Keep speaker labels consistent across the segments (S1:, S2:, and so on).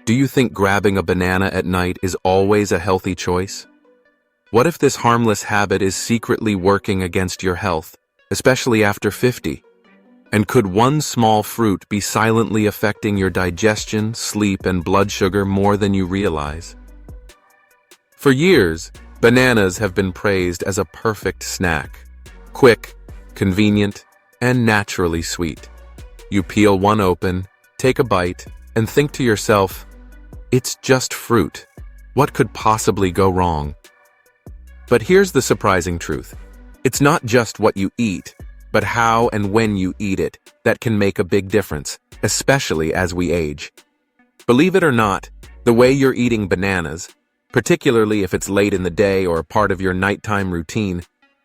S1: Do you think grabbing a banana at night is always a healthy choice? What if this harmless habit is secretly working against your health, especially after 50? And could one small fruit be silently affecting your digestion, sleep, and blood sugar more than you realize? For years, bananas have been praised as a perfect snack. Quick, convenient, and naturally sweet. You peel one open, take a bite, and think to yourself, it's just fruit. What could possibly go wrong? But here's the surprising truth. It's not just what you eat, but how and when you eat it that can make a big difference, especially as we age. Believe it or not, the way you're eating bananas, particularly if it's late in the day or part of your nighttime routine,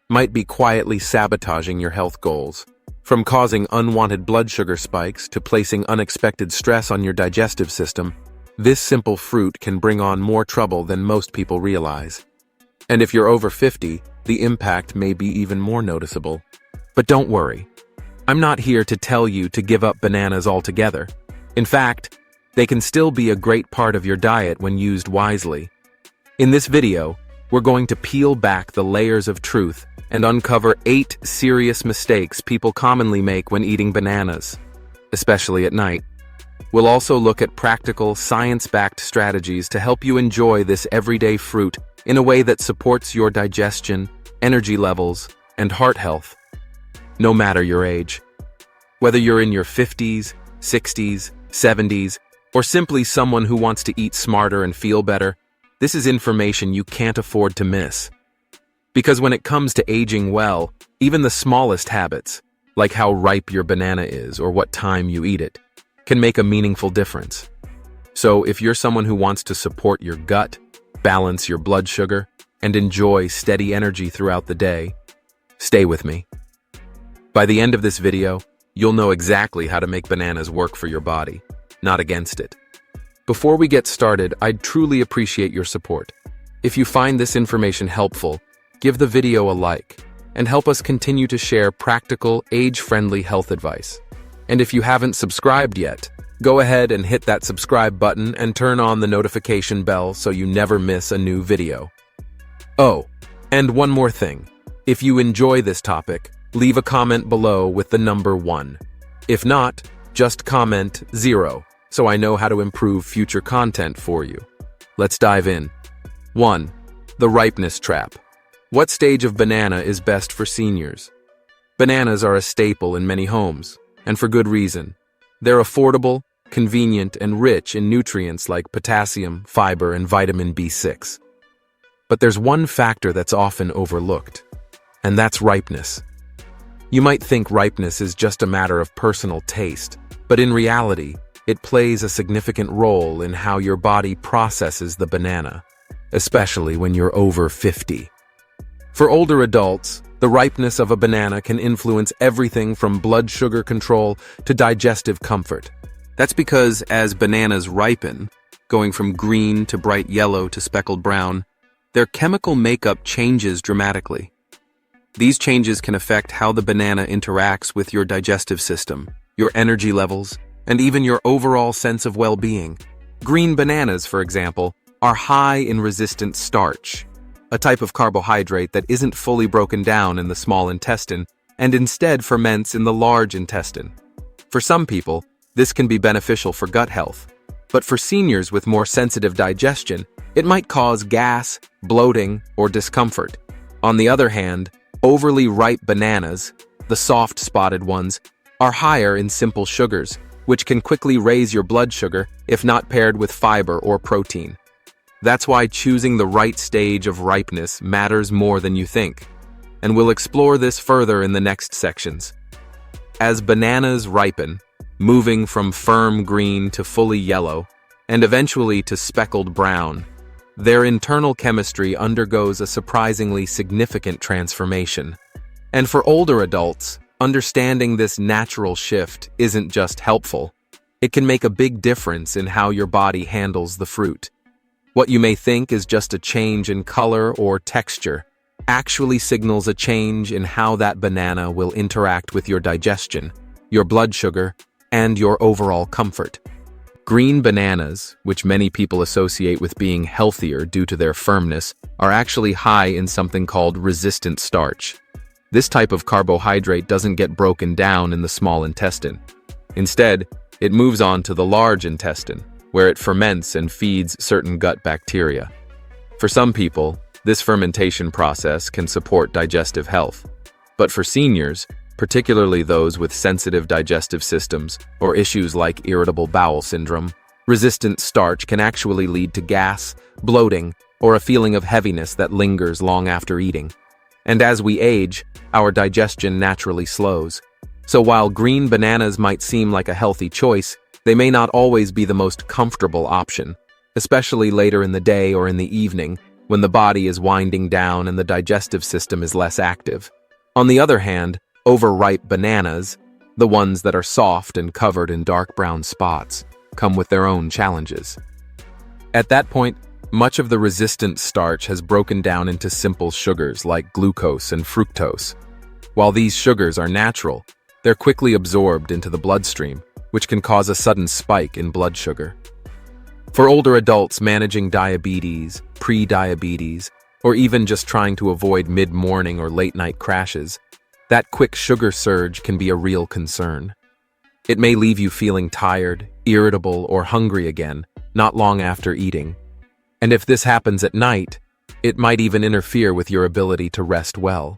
S1: might be quietly sabotaging your health goals. From causing unwanted blood sugar spikes to placing unexpected stress on your digestive system, this simple fruit can bring on more trouble than most people realize. And if you're over 50, the impact may be even more noticeable. But don't worry. I'm not here to tell you to give up bananas altogether. In fact, they can still be a great part of your diet when used wisely. In this video, we're going to peel back the layers of truth and uncover 8 serious mistakes people commonly make when eating bananas, especially at night. We'll also look at practical, science-backed strategies to help you enjoy this everyday fruit in a way that supports your digestion, energy levels, and heart health, no matter your age. Whether you're in your 50s, 60s, 70s, or simply someone who wants to eat smarter and feel better, this is information you can't afford to miss. Because when it comes to aging well, even the smallest habits, like how ripe your banana is or what time you eat it, can make a meaningful difference. So if you're someone who wants to support your gut, balance your blood sugar, and enjoy steady energy throughout the day, stay with me. By the end of this video, you'll know exactly how to make bananas work for your body, not against it. Before we get started, I'd truly appreciate your support. If you find this information helpful, give the video a like, and help us continue to share practical, age-friendly health advice. And if you haven't subscribed yet, go ahead and hit that subscribe button and turn on the notification bell so you never miss a new video. Oh, and one more thing. If you enjoy this topic, leave a comment below with the number 1. If not, just comment 0, so I know how to improve future content for you. Let's dive in. 1. The ripeness trap. What stage of banana is best for seniors? Bananas are a staple in many homes, and for good reason. They're affordable, convenient, and rich in nutrients like potassium, fiber, and vitamin B6. But there's one factor that's often overlooked, and that's ripeness. You might think ripeness is just a matter of personal taste, but in reality, it plays a significant role in how your body processes the banana, especially when you're over 50. For older adults, the ripeness of a banana can influence everything from blood sugar control to digestive comfort. That's because as bananas ripen, going from green to bright yellow to speckled brown, their chemical makeup changes dramatically. These changes can affect how the banana interacts with your digestive system, your energy levels, and even your overall sense of well-being. Green bananas, for example, are high in resistant starch, a type of carbohydrate that isn't fully broken down in the small intestine and instead ferments in the large intestine. For some people, this can be beneficial for gut health, but for seniors with more sensitive digestion, it might cause gas, bloating, or discomfort. On the other hand, overly ripe bananas, the soft spotted ones, are higher in simple sugars, which can quickly raise your blood sugar if not paired with fiber or protein. That's why choosing the right stage of ripeness matters more than you think, and we'll explore this further in the next sections. As bananas ripen, moving from firm green to fully yellow, and eventually to speckled brown, their internal chemistry undergoes a surprisingly significant transformation. And for older adults, understanding this natural shift isn't just helpful. It can make a big difference in how your body handles the fruit. What you may think is just a change in color or texture actually signals a change in how that banana will interact with your digestion, your blood sugar, and your overall comfort. Green bananas, which many people associate with being healthier due to their firmness, are actually high in something called resistant starch. This type of carbohydrate doesn't get broken down in the small intestine. Instead, it moves on to the large intestine, where it ferments and feeds certain gut bacteria. For some people, this fermentation process can support digestive health. But for seniors, particularly those with sensitive digestive systems or issues like irritable bowel syndrome, resistant starch can actually lead to gas, bloating, or a feeling of heaviness that lingers long after eating. And as we age, our digestion naturally slows. So while green bananas might seem like a healthy choice, they may not always be the most comfortable option, especially later in the day or in the evening, when the body is winding down and the digestive system is less active. On the other hand, overripe bananas, the ones that are soft and covered in dark brown spots, come with their own challenges. At that point, much of the resistant starch has broken down into simple sugars like glucose and fructose. While these sugars are natural, they're quickly absorbed into the bloodstream, which can cause a sudden spike in blood sugar. For older adults managing diabetes, pre-diabetes, or even just trying to avoid mid-morning or late-night crashes, that quick sugar surge can be a real concern. It may leave you feeling tired, irritable, or hungry again, not long after eating. And if this happens at night, it might even interfere with your ability to rest well.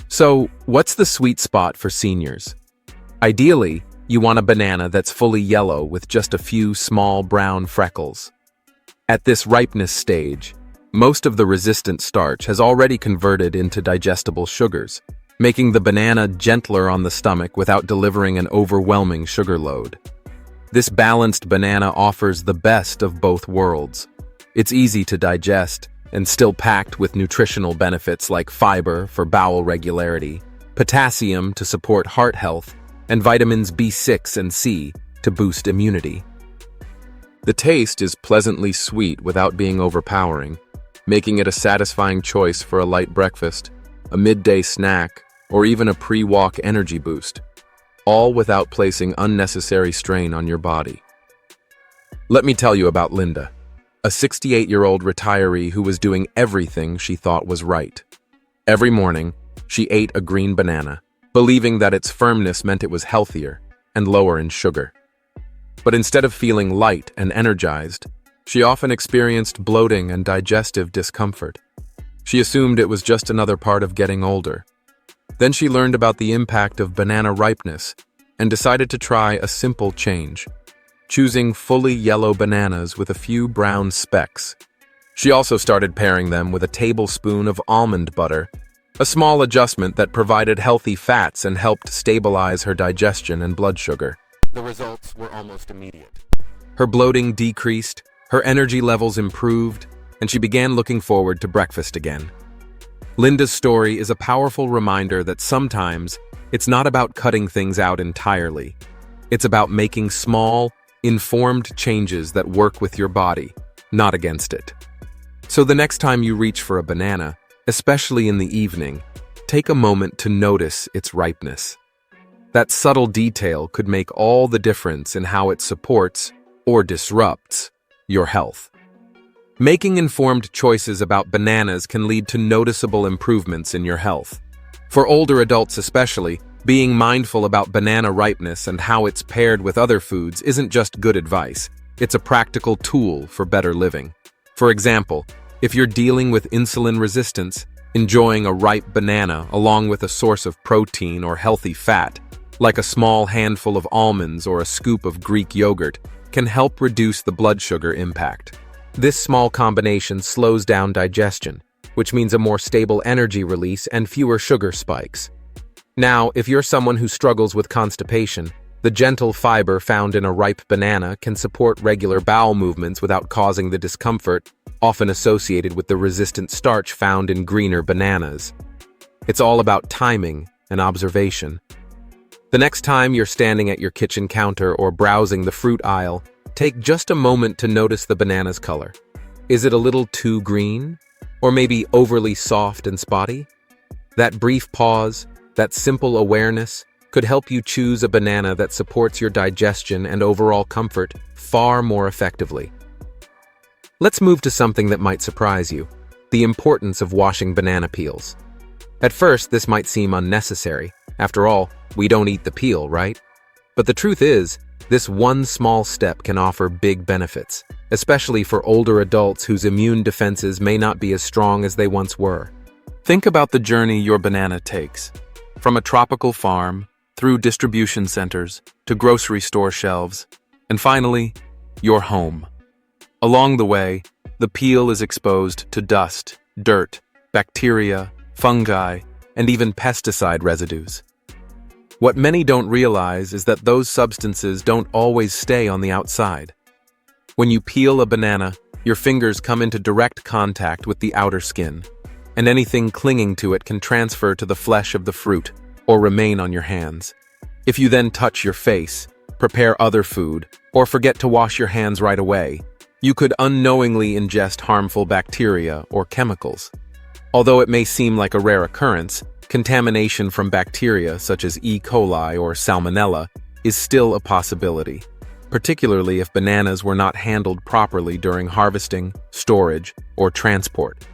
S1: So, what's the sweet spot for seniors? Ideally, you want a banana that's fully yellow with just a few small brown freckles. At this ripeness stage, most of the resistant starch has already converted into digestible sugars, making the banana gentler on the stomach without delivering an overwhelming sugar load. This balanced banana offers the best of both worlds. It's easy to digest and still packed with nutritional benefits like fiber for bowel regularity, potassium to support heart health, and vitamins B6 and C to boost immunity. The taste is pleasantly sweet without being overpowering, making it a satisfying choice for a light breakfast, a midday snack, or even a pre-walk energy boost, all without placing unnecessary strain on your body. Let me tell you about Linda, a 68-year-old retiree who was doing everything she thought was right. Every morning, she ate a green banana, believing that its firmness meant it was healthier and lower in sugar. But instead of feeling light and energized, she often experienced bloating and digestive discomfort. She assumed it was just another part of getting older. Then she learned about the impact of banana ripeness and decided to try a simple change, choosing fully yellow bananas with a few brown specks. She also started pairing them with a tablespoon of almond butter, a small adjustment that provided healthy fats and helped stabilize her digestion and blood sugar. The results were almost immediate. Her bloating decreased, her energy levels improved, and she began looking forward to breakfast again. Linda's story is a powerful reminder that sometimes it's not about cutting things out entirely. It's about making small, informed changes that work with your body, not against it. So the next time you reach for a banana, especially in the evening, take a moment to notice its ripeness. That subtle detail could make all the difference in how it supports or disrupts your health. Making informed choices about bananas can lead to noticeable improvements in your health. For older adults especially, being mindful about banana ripeness and how it's paired with other foods isn't just good advice, it's a practical tool for better living. For example, if you're dealing with insulin resistance, enjoying a ripe banana along with a source of protein or healthy fat, like a small handful of almonds or a scoop of Greek yogurt, can help reduce the blood sugar impact. This small combination slows down digestion, which means a more stable energy release and fewer sugar spikes. Now, if you're someone who struggles with constipation, the gentle fiber found in a ripe banana can support regular bowel movements without causing the discomfort often associated with the resistant starch found in greener bananas. It's all about timing and observation. The next time you're standing at your kitchen counter or browsing the fruit aisle, take just a moment to notice the banana's color. Is it a little too green? Or maybe overly soft and spotty? That brief pause, that simple awareness, could help you choose a banana that supports your digestion and overall comfort far more effectively. Let's move to something that might surprise you: the importance of washing banana peels. At first, this might seem unnecessary. After all, we don't eat the peel, right? But the truth is, this one small step can offer big benefits, especially for older adults whose immune defenses may not be as strong as they once were. Think about the journey your banana takes. From a tropical farm, through distribution centers, to grocery store shelves, and finally, your home. Along the way, the peel is exposed to dust, dirt, bacteria, fungi, and even pesticide residues. What many don't realize is that those substances don't always stay on the outside. When you peel a banana, your fingers come into direct contact with the outer skin, and anything clinging to it can transfer to the flesh of the fruit or remain on your hands. If you then touch your face, prepare other food, or forget to wash your hands right away, you could unknowingly ingest harmful bacteria or chemicals. Although it may seem like a rare occurrence, contamination from bacteria such as E. coli or Salmonella is still a possibility, particularly if bananas were not handled properly during harvesting, storage, or transport.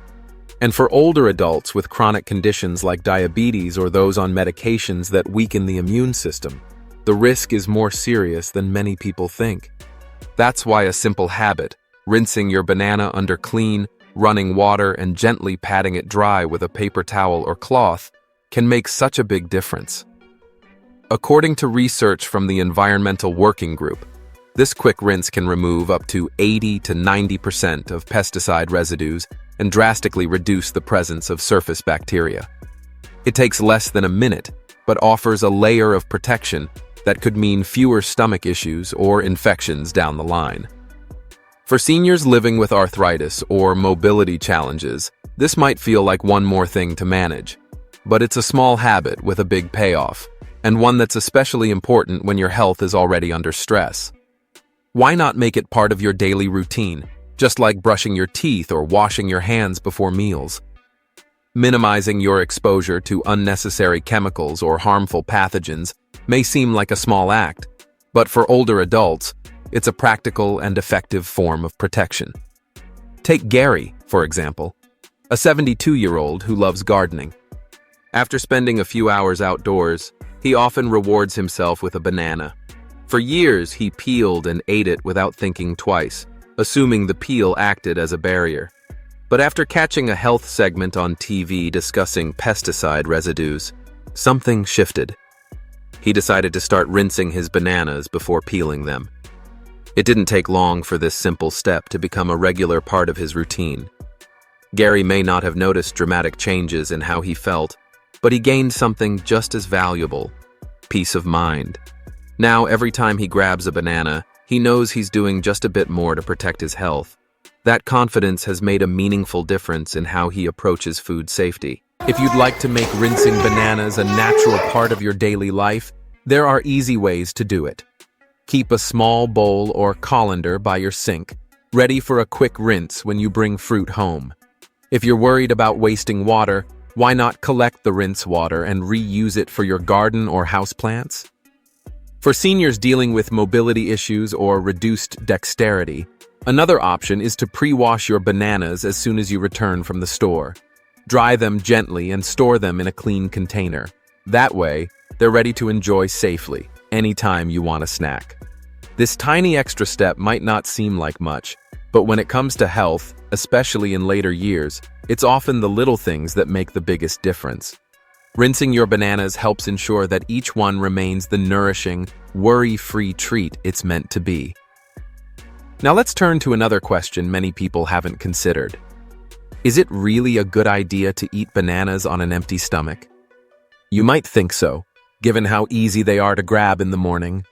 S1: And for older adults with chronic conditions like diabetes or those on medications that weaken the immune system, the risk is more serious than many people think. That's why a simple habit, rinsing your banana under clean, running water and gently patting it dry with a paper towel or cloth, can make such a big difference. According to research from the Environmental Working Group, this quick rinse can remove up to 80 to 90% of pesticide residues and drastically reduce the presence of surface bacteria. It takes less than a minute, but offers a layer of protection that could mean fewer stomach issues or infections down the line. For seniors living with arthritis or mobility challenges, this might feel like one more thing to manage. But it's a small habit with a big payoff, and one that's especially important when your health is already under stress. Why not make it part of your daily routine, just like brushing your teeth or washing your hands before meals? Minimizing your exposure to unnecessary chemicals or harmful pathogens may seem like a small act, but for older adults, it's a practical and effective form of protection. Take Gary, for example, a 72-year-old who loves gardening. After spending a few hours outdoors, he often rewards himself with a banana. For years, he peeled and ate it without thinking twice, assuming the peel acted as a barrier. But after catching a health segment on TV discussing pesticide residues, something shifted. He decided to start rinsing his bananas before peeling them. It didn't take long for this simple step to become a regular part of his routine. Gary may not have noticed dramatic changes in how he felt, but he gained something just as valuable: peace of mind. Now, every time he grabs a banana, he knows he's doing just a bit more to protect his health. That confidence has made a meaningful difference in how he approaches food safety. If you'd like to make rinsing bananas a natural part of your daily life, there are easy ways to do it. Keep a small bowl or colander by your sink, ready for a quick rinse when you bring fruit home. If you're worried about wasting water, why not collect the rinse water and reuse it for your garden or houseplants? For seniors dealing with mobility issues or reduced dexterity, another option is to pre-wash your bananas as soon as you return from the store. Dry them gently and store them in a clean container. That way, they're ready to enjoy safely anytime you want a snack. This tiny extra step might not seem like much, but when it comes to health, especially in later years, it's often the little things that make the biggest difference. Rinsing your bananas helps ensure that each one remains the nourishing, worry-free treat it's meant to be. Now let's turn to another question many people haven't considered. Is it really a good idea to eat bananas on an empty stomach? You might think so, given how easy they are to grab in the morning.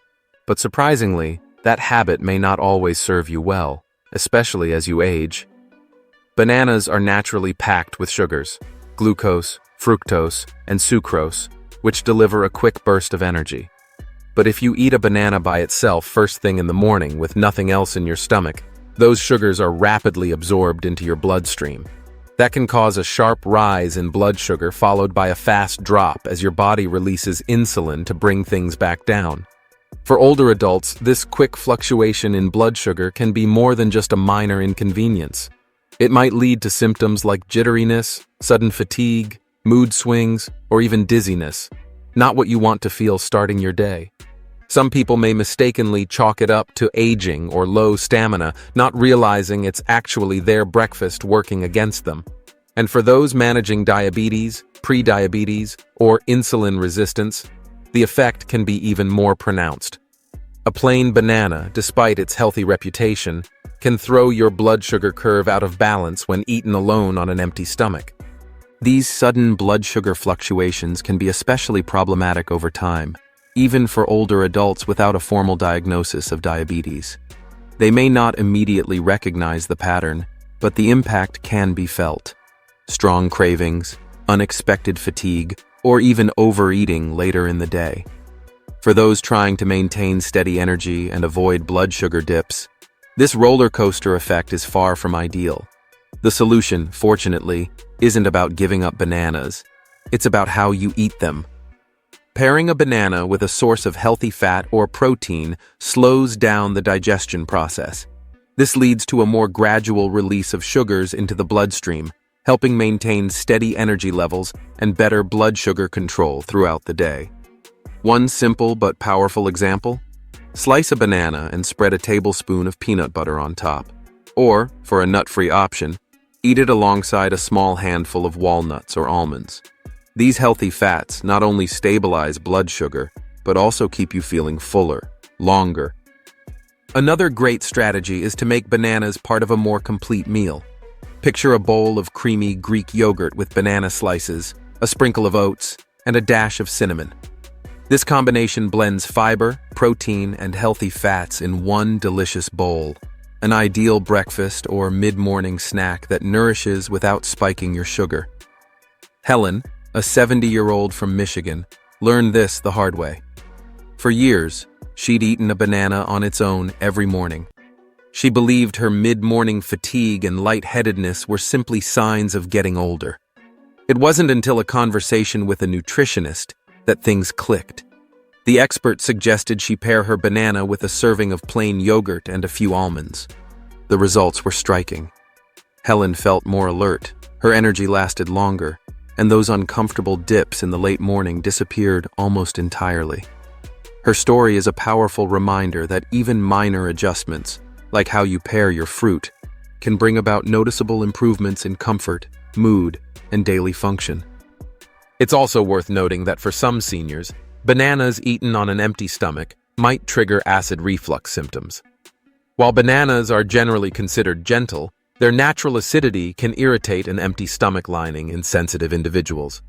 S1: But surprisingly, that habit may not always serve you well, especially as you age. Bananas are naturally packed with sugars, glucose, fructose, and sucrose, which deliver a quick burst of energy. But if you eat a banana by itself first thing in the morning with nothing else in your stomach, those sugars are rapidly absorbed into your bloodstream. That can cause a sharp rise in blood sugar followed by a fast drop as your body releases insulin to bring things back down. For older adults, this quick fluctuation in blood sugar can be more than just a minor inconvenience. It might lead to symptoms like jitteriness, sudden fatigue, mood swings, or even dizziness, not what you want to feel starting your day. Some people may mistakenly chalk it up to aging or low stamina, not realizing it's actually their breakfast working against them. And for those managing diabetes, prediabetes, or insulin resistance, the effect can be even more pronounced. A plain banana, despite its healthy reputation, can throw your blood sugar curve out of balance when eaten alone on an empty stomach. These sudden blood sugar fluctuations can be especially problematic over time, even for older adults without a formal diagnosis of diabetes. They may not immediately recognize the pattern, but the impact can be felt. Strong cravings, unexpected fatigue, or even overeating later in the day. For those trying to maintain steady energy and avoid blood sugar dips, this roller coaster effect is far from ideal. The solution, fortunately, isn't about giving up bananas. It's about how you eat them. Pairing a banana with a source of healthy fat or protein slows down the digestion process. This leads to a more gradual release of sugars into the bloodstream, helping maintain steady energy levels and better blood sugar control throughout the day. One simple but powerful example: slice a banana and spread a tablespoon of peanut butter on top. Or, for a nut-free option, eat it alongside a small handful of walnuts or almonds. These healthy fats not only stabilize blood sugar, but also keep you feeling fuller, longer. Another great strategy is to make bananas part of a more complete meal. Picture a bowl of creamy Greek yogurt with banana slices, a sprinkle of oats, and a dash of cinnamon. This combination blends fiber, protein, and healthy fats in one delicious bowl. An ideal breakfast or mid-morning snack that nourishes without spiking your sugar. Helen, a 70-year-old from Michigan, learned this the hard way. For years, she'd eaten a banana on its own every morning. She believed her mid-morning fatigue and lightheadedness were simply signs of getting older. It wasn't until a conversation with a nutritionist that things clicked. The expert suggested she pair her banana with a serving of plain yogurt and a few almonds. The results were striking. Helen felt more alert, her energy lasted longer, and those uncomfortable dips in the late morning disappeared almost entirely. Her story is a powerful reminder that even minor adjustments, like how you pair your fruit, can bring about noticeable improvements in comfort, mood, and daily function. It's also worth noting that for some seniors, bananas eaten on an empty stomach might trigger acid reflux symptoms. While bananas are generally considered gentle, their natural acidity can irritate an empty stomach lining in sensitive individuals.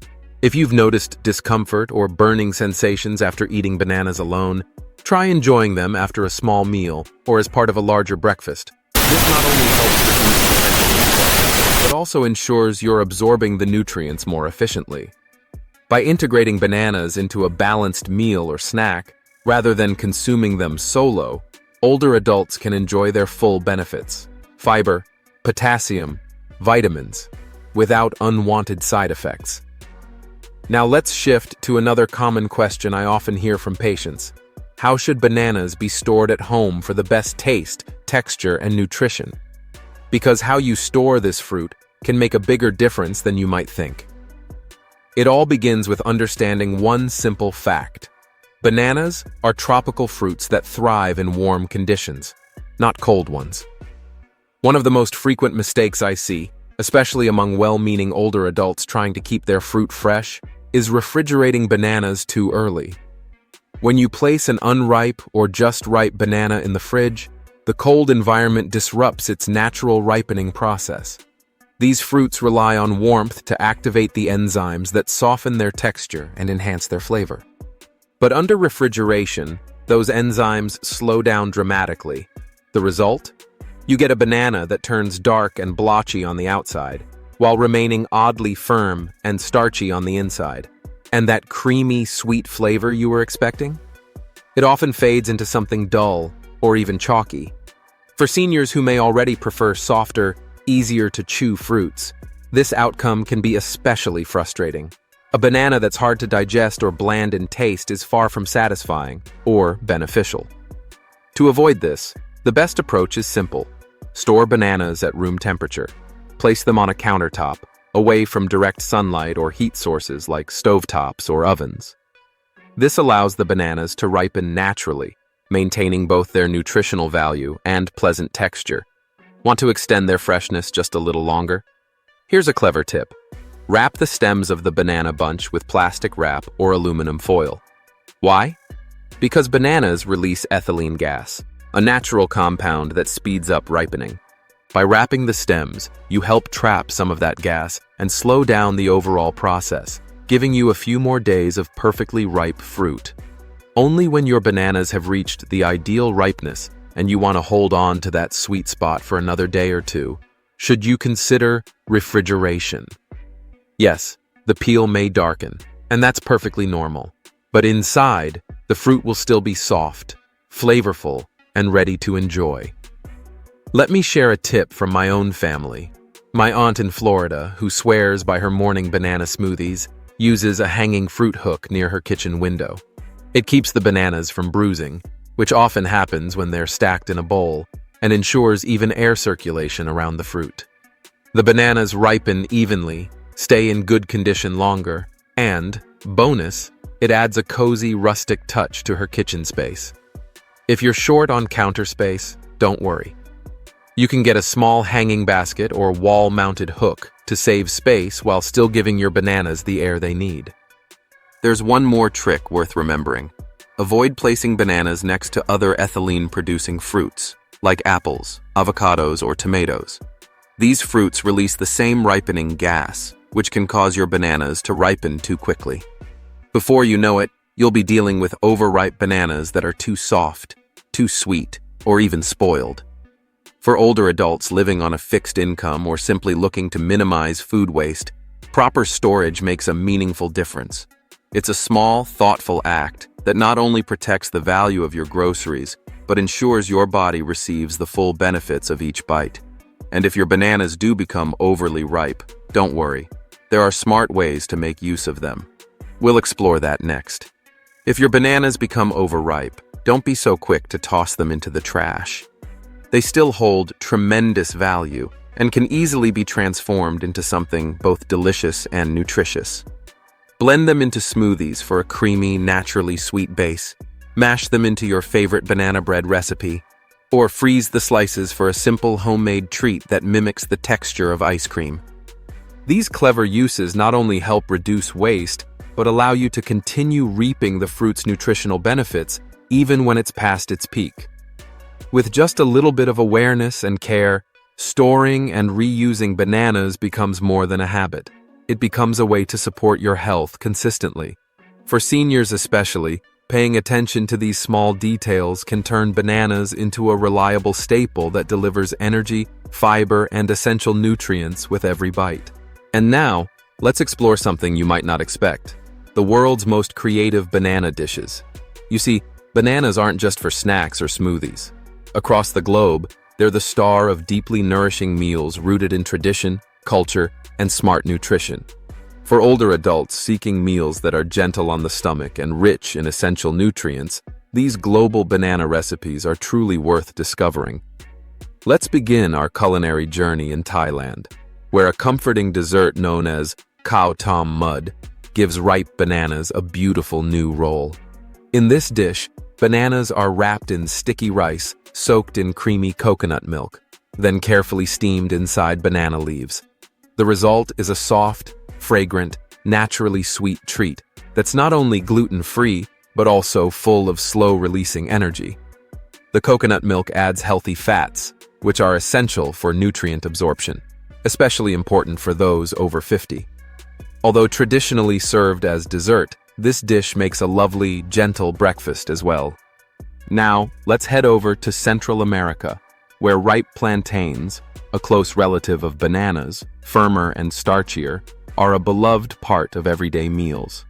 S1: If you've noticed discomfort or burning sensations after eating bananas alone, try enjoying them after a small meal or as part of a larger breakfast. This not only helps reduce potential reflux, but also ensures you're absorbing the nutrients more efficiently. By integrating bananas into a balanced meal or snack, rather than consuming them solo, older adults can enjoy their full benefits: fiber, potassium, vitamins, without unwanted side effects. Now let's shift to another common question I often hear from patients. How should bananas be stored at home for the best taste, texture, and nutrition? Because how you store this fruit can make a bigger difference than you might think. It all begins with understanding one simple fact. Bananas are tropical fruits that thrive in warm conditions, not cold ones. One of the most frequent mistakes I see, especially among well-meaning older adults trying to keep their fruit fresh, is refrigerating bananas too early. When you place an unripe or just ripe banana in the fridge, the cold environment disrupts its natural ripening process. These fruits rely on warmth to activate the enzymes that soften their texture and enhance their flavor. But under refrigeration, those enzymes slow down dramatically. The result? You get a banana that turns dark and blotchy on the outside, while remaining oddly firm and starchy on the inside. And that creamy, sweet flavor you were expecting? It often fades into something dull or even chalky. For seniors who may already prefer softer, easier-to-chew fruits, This outcome can be especially frustrating. A banana that's hard to digest or bland in taste is far from satisfying or beneficial. To avoid this, the best approach is simple. Store bananas at room temperature. Place them on a countertop, away from direct sunlight or heat sources like stovetops or ovens. This allows the bananas to ripen naturally, maintaining both their nutritional value and pleasant texture. Want to extend their freshness just a little longer? Here's a clever tip. Wrap the stems of the banana bunch with plastic wrap or aluminum foil. Why? Because bananas release ethylene gas, a natural compound that speeds up ripening. By wrapping the stems, you help trap some of that gas and slow down the overall process, giving you a few more days of perfectly ripe fruit. Only when your bananas have reached the ideal ripeness and you want to hold on to that sweet spot for another day or two, should you consider refrigeration. Yes, the peel may darken, and that's perfectly normal. But inside, the fruit will still be soft, flavorful, and ready to enjoy. Let me share a tip from my own family. My aunt in Florida, who swears by her morning banana smoothies, uses a hanging fruit hook near her kitchen window. It keeps the bananas from bruising, which often happens when they're stacked in a bowl, and ensures even air circulation around the fruit. The bananas ripen evenly, stay in good condition longer, and, bonus, it adds a cozy, rustic touch to her kitchen space. If you're short on counter space, don't worry. You can get a small hanging basket or wall-mounted hook to save space while still giving your bananas the air they need. There's one more trick worth remembering. Avoid placing bananas next to other ethylene-producing fruits, like apples, avocados, or tomatoes. These fruits release the same ripening gas, which can cause your bananas to ripen too quickly. Before you know it, you'll be dealing with overripe bananas that are too soft, too sweet, or even spoiled. For older adults living on a fixed income or simply looking to minimize food waste, proper storage makes a meaningful difference. It's a small, thoughtful act that not only protects the value of your groceries, but ensures your body receives the full benefits of each bite. And if your bananas do become overly ripe, don't worry. There are smart ways to make use of them. We'll explore that next. If your bananas become overripe, don't be so quick to toss them into the trash. They still hold tremendous value and can easily be transformed into something both delicious and nutritious. Blend them into smoothies for a creamy, naturally sweet base. Mash them into your favorite banana bread recipe, or freeze the slices for a simple homemade treat that mimics the texture of ice cream. These clever uses not only help reduce waste, but allow you to continue reaping the fruit's nutritional benefits even when it's past its peak. With just a little bit of awareness and care, storing and reusing bananas becomes more than a habit. It becomes a way to support your health consistently. For seniors especially, paying attention to these small details can turn bananas into a reliable staple that delivers energy, fiber, and essential nutrients with every bite. And now, let's explore something you might not expect: the world's most creative banana dishes. You see, bananas aren't just for snacks or smoothies. Across the globe, they're the star of deeply nourishing meals rooted in tradition, culture, and smart nutrition. For older adults seeking meals that are gentle on the stomach and rich in essential nutrients, these global banana recipes are truly worth discovering. Let's begin our culinary journey in Thailand, where a comforting dessert known as khao tom mud gives ripe bananas a beautiful new role. In this dish, bananas are wrapped in sticky rice, soaked in creamy coconut milk, then carefully steamed inside banana leaves. The result is a soft, fragrant, naturally sweet treat that's not only gluten-free, but also full of slow-releasing energy. The coconut milk adds healthy fats, which are essential for nutrient absorption, especially important for those over 50. Although traditionally served as dessert, this dish makes a lovely, gentle breakfast as well. Now, let's head over to Central America, where ripe plantains, a close relative of bananas, firmer and starchier, are a beloved part of everyday meals.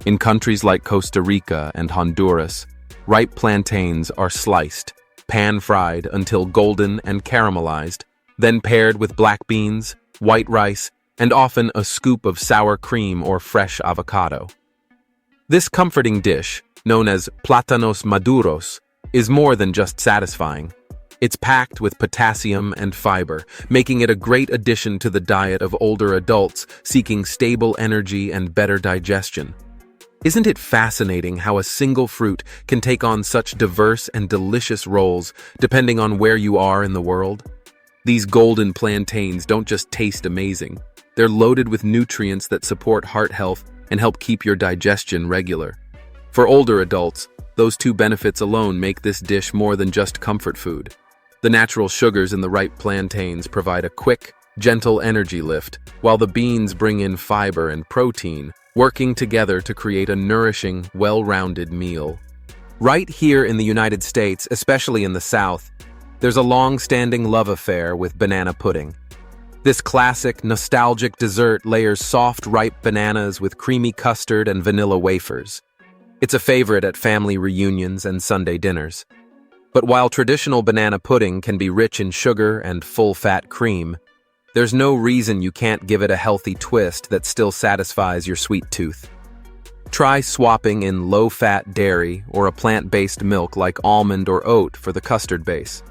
S1: In countries like Costa Rica and Honduras, ripe plantains are sliced, pan-fried until golden and caramelized, then paired with black beans, white rice, and often a scoop of sour cream or fresh avocado. This comforting dish, known as plátanos maduros, is more than just satisfying. It's packed with potassium and fiber, making it a great addition to the diet of older adults seeking stable energy and better digestion. Isn't it fascinating how a single fruit can take on such diverse and delicious roles depending on where you are in the world? These golden plantains don't just taste amazing. They're loaded with nutrients that support heart health and help keep your digestion regular. For older adults, those two benefits alone make this dish more than just comfort food. The natural sugars in the ripe plantains provide a quick, gentle energy lift, while the beans bring in fiber and protein, working together to create a nourishing, well-rounded meal. Right here in the United States, especially in the South, there's a long-standing love affair with banana pudding. This classic, nostalgic dessert layers soft, ripe bananas with creamy custard and vanilla wafers. It's a favorite at family reunions and Sunday dinners. But while traditional banana pudding can be rich in sugar and full-fat cream, there's no reason you can't give it a healthy twist that still satisfies your sweet tooth. Try swapping in low-fat dairy or a plant-based milk like almond or oat for the custard base.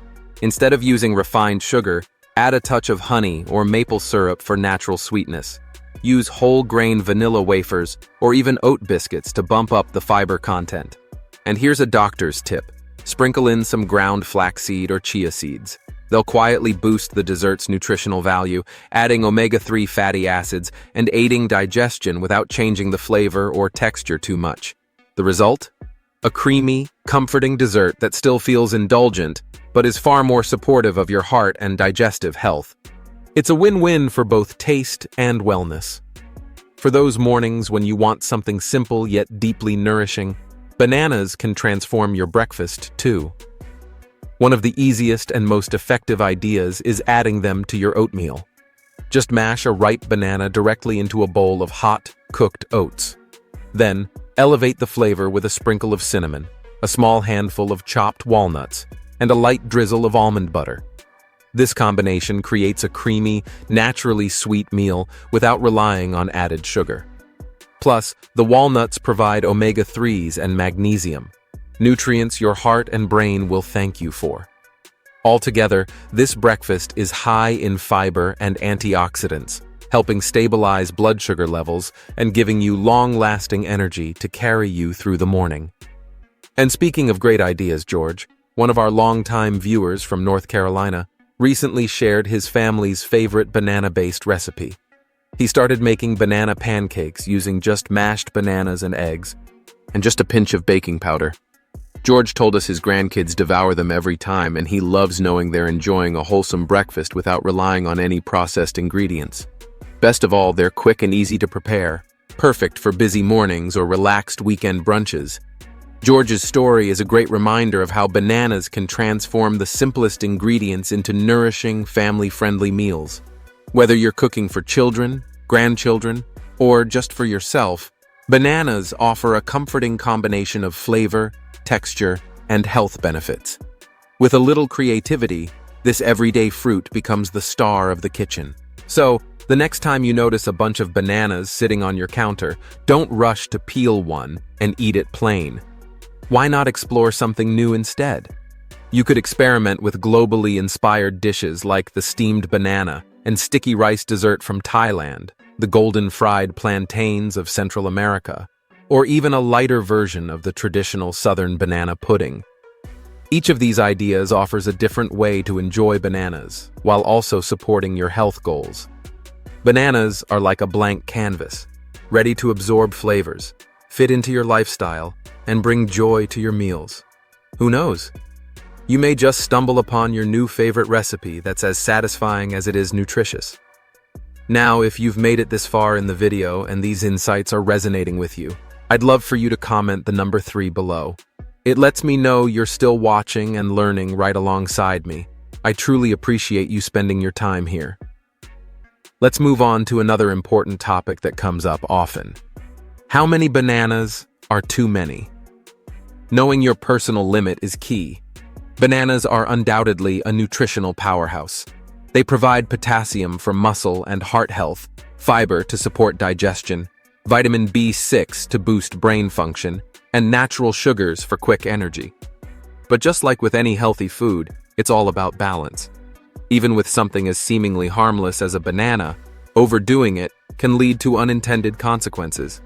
S1: Instead of using refined sugar, add a touch of honey or maple syrup for natural sweetness. Use whole-grain vanilla wafers or even oat biscuits to bump up the fiber content. And here's a doctor's tip. Sprinkle in some ground flaxseed or chia seeds. They'll quietly boost the dessert's nutritional value, adding omega-3 fatty acids and aiding digestion without changing the flavor or texture too much. The result? A creamy, comforting dessert that still feels indulgent, but is far more supportive of your heart and digestive health. It's a win-win for both taste and wellness. For those mornings when you want something simple yet deeply nourishing, bananas can transform your breakfast, too. One of the easiest and most effective ideas is adding them to your oatmeal. Just mash a ripe banana directly into a bowl of hot, cooked oats. Then, elevate the flavor with a sprinkle of cinnamon, a small handful of chopped walnuts, and a light drizzle of almond butter. This combination creates a creamy, naturally sweet meal without relying on added sugar. Plus, the walnuts provide omega-3s and magnesium, nutrients your heart and brain will thank you for. Altogether, this breakfast is high in fiber and antioxidants, helping stabilize blood sugar levels and giving you long-lasting energy to carry you through the morning. And speaking of great ideas, George, one of our longtime viewers from North Carolina recently shared his family's favorite banana-based recipe. He started making banana pancakes using just mashed bananas and eggs, and just a pinch of baking powder. George told us his grandkids devour them every time, and he loves knowing they're enjoying a wholesome breakfast without relying on any processed ingredients. Best of all, they're quick and easy to prepare, perfect for busy mornings or relaxed weekend brunches. George's story is a great reminder of how bananas can transform the simplest ingredients into nourishing, family-friendly meals. Whether you're cooking for children, grandchildren, or just for yourself, bananas offer a comforting combination of flavor, texture, and health benefits. With a little creativity, this everyday fruit becomes the star of the kitchen. So, the next time you notice a bunch of bananas sitting on your counter, don't rush to peel one and eat it plain. Why not explore something new instead? You could experiment with globally inspired dishes like the steamed banana and sticky rice dessert from Thailand, the golden fried plantains of Central America, or even a lighter version of the traditional southern banana pudding. Each of these ideas offers a different way to enjoy bananas, while also supporting your health goals. Bananas are like a blank canvas, ready to absorb flavors, fit into your lifestyle, and bring joy to your meals. Who knows? You may just stumble upon your new favorite recipe that's as satisfying as it is nutritious. Now, if you've made it this far in the video and these insights are resonating with you, I'd love for you to comment the number 3 below. It lets me know you're still watching and learning right alongside me. I truly appreciate you spending your time here. Let's move on to another important topic that comes up often. How many bananas are too many? Knowing your personal limit is key. Bananas are undoubtedly a nutritional powerhouse. They provide potassium for muscle and heart health, fiber to support digestion, vitamin B6 to boost brain function, and natural sugars for quick energy. But just like with any healthy food, it's all about balance. Even with something as seemingly harmless as a banana, overdoing it can lead to unintended consequences.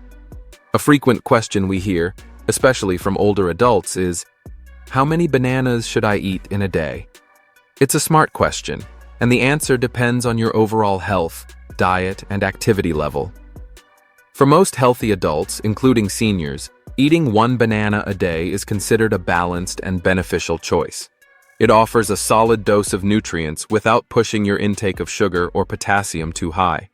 S1: A frequent question we hear, especially from older adults, is, how many bananas should I eat in a day? It's a smart question, and the answer depends on your overall health, diet, and activity level. For most healthy adults, including seniors, eating one banana a day is considered a balanced and beneficial choice. It offers a solid dose of nutrients without pushing your intake of sugar or potassium too high.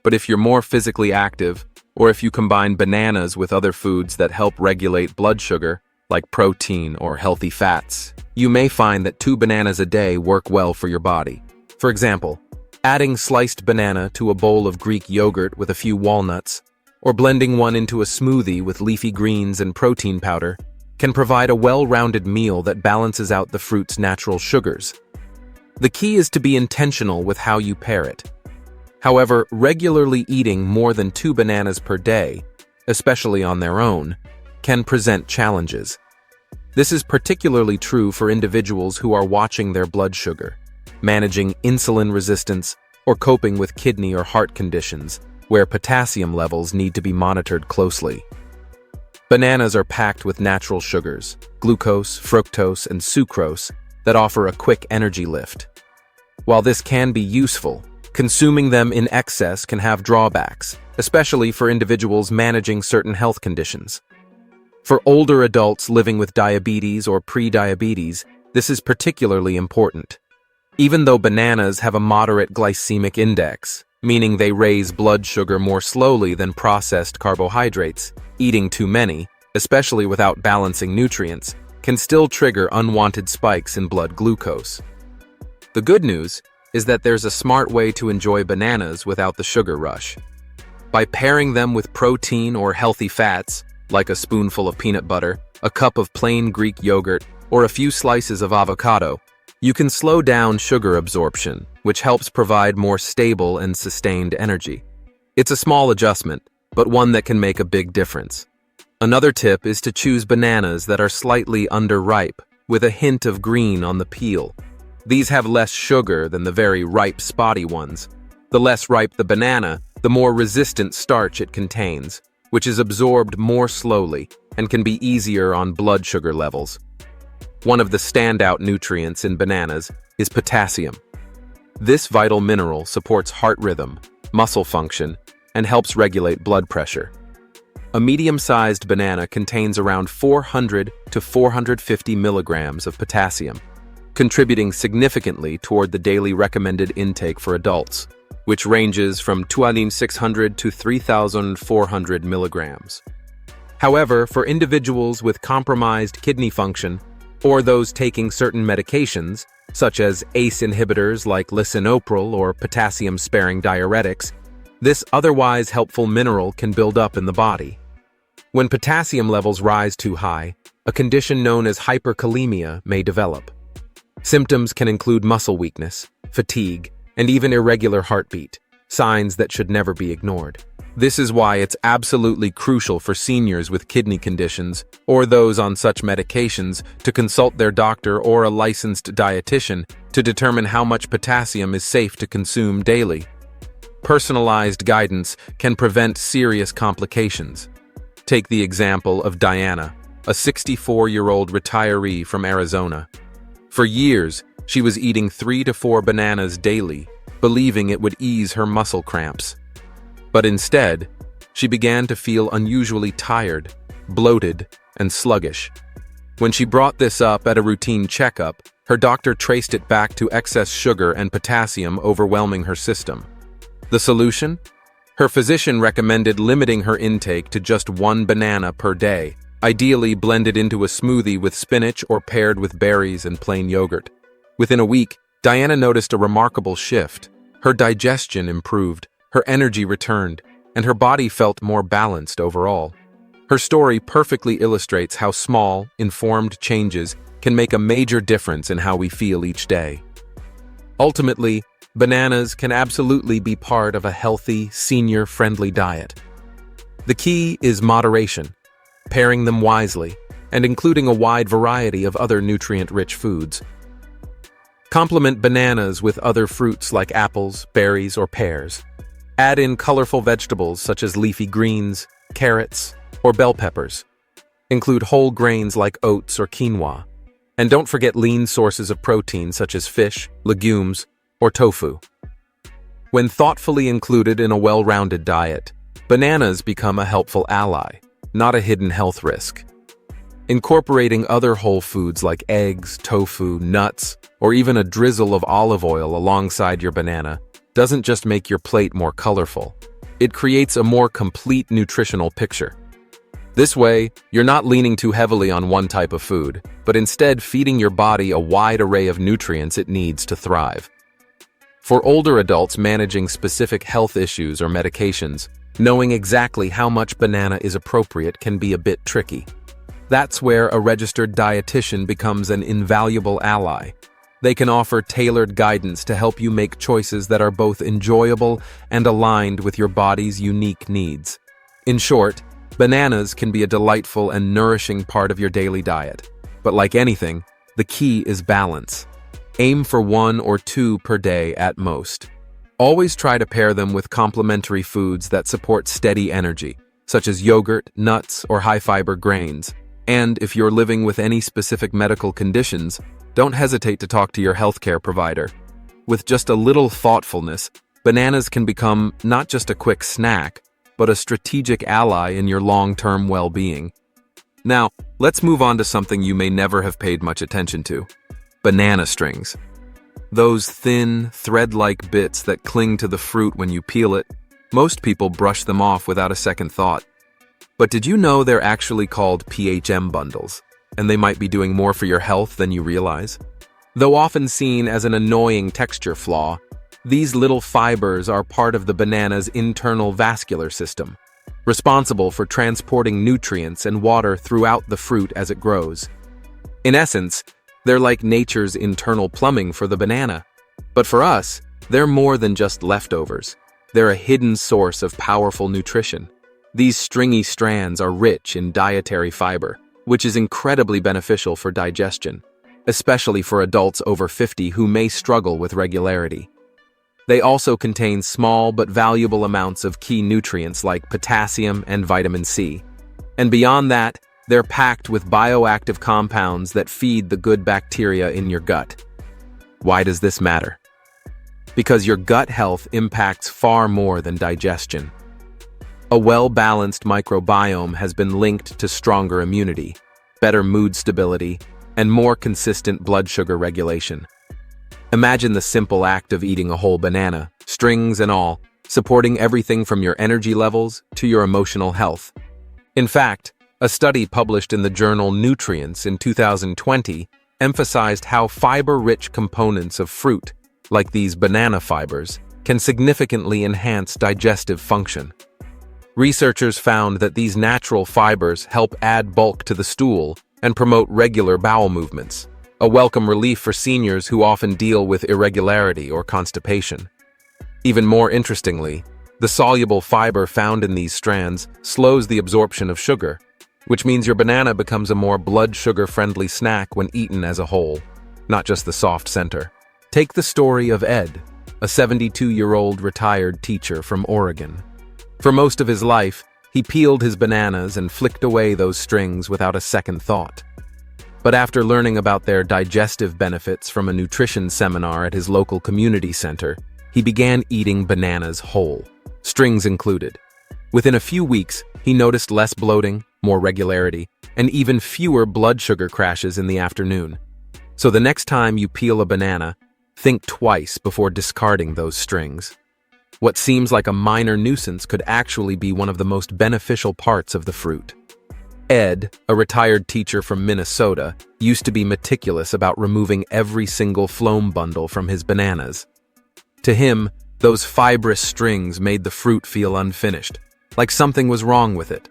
S1: But if you're more physically active, or if you combine bananas with other foods that help regulate blood sugar, like protein or healthy fats, you may find that 2 bananas a day work well for your body. For example, adding sliced banana to a bowl of Greek yogurt with a few walnuts, or blending one into a smoothie with leafy greens and protein powder, can provide a well-rounded meal that balances out the fruit's natural sugars. The key is to be intentional with how you pair it. However, regularly eating more than 2 bananas per day, especially on their own, can present challenges. This is particularly true for individuals who are watching their blood sugar, managing insulin resistance, or coping with kidney or heart conditions, where potassium levels need to be monitored closely. Bananas are packed with natural sugars, glucose, fructose, and sucrose, that offer a quick energy lift. While this can be useful, consuming them in excess can have drawbacks, especially for individuals managing certain health conditions. For older adults living with diabetes or pre-diabetes, this is particularly important. Even though bananas have a moderate glycemic index, meaning they raise blood sugar more slowly than processed carbohydrates, eating too many, especially without balancing nutrients, can still trigger unwanted spikes in blood glucose. The good news is that there's a smart way to enjoy bananas without the sugar rush. By pairing them with protein or healthy fats, like a spoonful of peanut butter, a cup of plain Greek yogurt, or a few slices of avocado, you can slow down sugar absorption, which helps provide more stable and sustained energy. It's a small adjustment, but one that can make a big difference. Another tip is to choose bananas that are slightly underripe, with a hint of green on the peel. These have less sugar than the very ripe, spotty ones. The less ripe the banana, the more resistant starch it contains, which is absorbed more slowly and can be easier on blood sugar levels. One of the standout nutrients in bananas is potassium. This vital mineral supports heart rhythm, muscle function, and helps regulate blood pressure. A medium-sized banana contains around 400 to 450 milligrams of potassium, contributing significantly toward the daily recommended intake for adults, which ranges from 2,600 to 3,400 milligrams. However, for individuals with compromised kidney function, or those taking certain medications, such as ACE inhibitors like lisinopril or potassium-sparing diuretics, this otherwise helpful mineral can build up in the body. When potassium levels rise too high, a condition known as hyperkalemia may develop. Symptoms can include muscle weakness, fatigue, and even irregular heartbeat, signs that should never be ignored. This is why it's absolutely crucial for seniors with kidney conditions or those on such medications to consult their doctor or a licensed dietitian to determine how much potassium is safe to consume daily. Personalized guidance can prevent serious complications. Take the example of Diana, a 64-year-old retiree from Arizona. For years, she was eating 3 to 4 bananas daily, believing it would ease her muscle cramps. But instead, she began to feel unusually tired, bloated, and sluggish. When she brought this up at a routine checkup, her doctor traced it back to excess sugar and potassium overwhelming her system. The solution? Her physician recommended limiting her intake to just 1 banana per day, ideally blended into a smoothie with spinach or paired with berries and plain yogurt. Within a week, Diana noticed a remarkable shift. Her digestion improved, her energy returned, and her body felt more balanced overall. Her story perfectly illustrates how small, informed changes can make a major difference in how we feel each day. Ultimately, bananas can absolutely be part of a healthy, senior-friendly diet. The key is moderation, pairing them wisely, and including a wide variety of other nutrient-rich foods. Complement bananas with other fruits like apples, berries, or pears. Add in colorful vegetables such as leafy greens, carrots, or bell peppers. Include whole grains like oats or quinoa. And don't forget lean sources of protein such as fish, legumes, or tofu. When thoughtfully included in a well-rounded diet, bananas become a helpful ally, not a hidden health risk. Incorporating other whole foods like eggs, tofu, nuts, or even a drizzle of olive oil alongside your banana doesn't just make your plate more colorful. It creates a more complete nutritional picture. This way, you're not leaning too heavily on one type of food, but instead feeding your body a wide array of nutrients it needs to thrive. For older adults managing specific health issues or medications, knowing exactly how much banana is appropriate can be a bit tricky. That's where a registered dietitian becomes an invaluable ally. They can offer tailored guidance to help you make choices that are both enjoyable and aligned with your body's unique needs. In short, bananas can be a delightful and nourishing part of your daily diet. But like anything, the key is balance. Aim for 1 or 2 per day at most. Always try to pair them with complementary foods that support steady energy, such as yogurt, nuts, or high-fiber grains. And if you're living with any specific medical conditions, don't hesitate to talk to your healthcare provider. With just a little thoughtfulness, bananas can become not just a quick snack, but a strategic ally in your long-term well-being. Now, let's move on to something you may never have paid much attention to: banana strings. Those thin, thread-like bits that cling to the fruit when you peel it, most people brush them off without a second thought. But did you know they're actually called PHM bundles, and they might be doing more for your health than you realize? Though often seen as an annoying texture flaw, these little fibers are part of the banana's internal vascular system, responsible for transporting nutrients and water throughout the fruit as it grows. In essence, they're like nature's internal plumbing for the banana. But for us, they're more than just leftovers. They're a hidden source of powerful nutrition. These stringy strands are rich in dietary fiber, which is incredibly beneficial for digestion, especially for adults over 50 who may struggle with regularity. They also contain small but valuable amounts of key nutrients like potassium and vitamin C. And beyond that, they're packed with bioactive compounds that feed the good bacteria in your gut. Why does this matter? Because your gut health impacts far more than digestion. A well-balanced microbiome has been linked to stronger immunity, better mood stability, and more consistent blood sugar regulation. Imagine the simple act of eating a whole banana, strings and all, supporting everything from your energy levels to your emotional health. In fact, a study published in the journal Nutrients in 2020 emphasized how fiber-rich components of fruit, like these banana fibers, can significantly enhance digestive function. Researchers found that these natural fibers help add bulk to the stool and promote regular bowel movements, a welcome relief for seniors who often deal with irregularity or constipation. Even more interestingly, the soluble fiber found in these strands slows the absorption of sugar, which means your banana becomes a more blood sugar-friendly snack when eaten as a whole, not just the soft center. Take the story of Ed, a 72-year-old retired teacher from Oregon. For most of his life, he peeled his bananas and flicked away those strings without a second thought. But after learning about their digestive benefits from a nutrition seminar at his local community center, he began eating bananas whole, strings included. Within a few weeks, he noticed less bloating, more regularity, and even fewer blood sugar crashes in the afternoon. So the next time you peel a banana, think twice before discarding those strings. What seems like a minor nuisance could actually be one of the most beneficial parts of the fruit. Ed, a retired teacher from Minnesota, used to be meticulous about removing every single phloem bundle from his bananas. To him, those fibrous strings made the fruit feel unfinished, like something was wrong with it.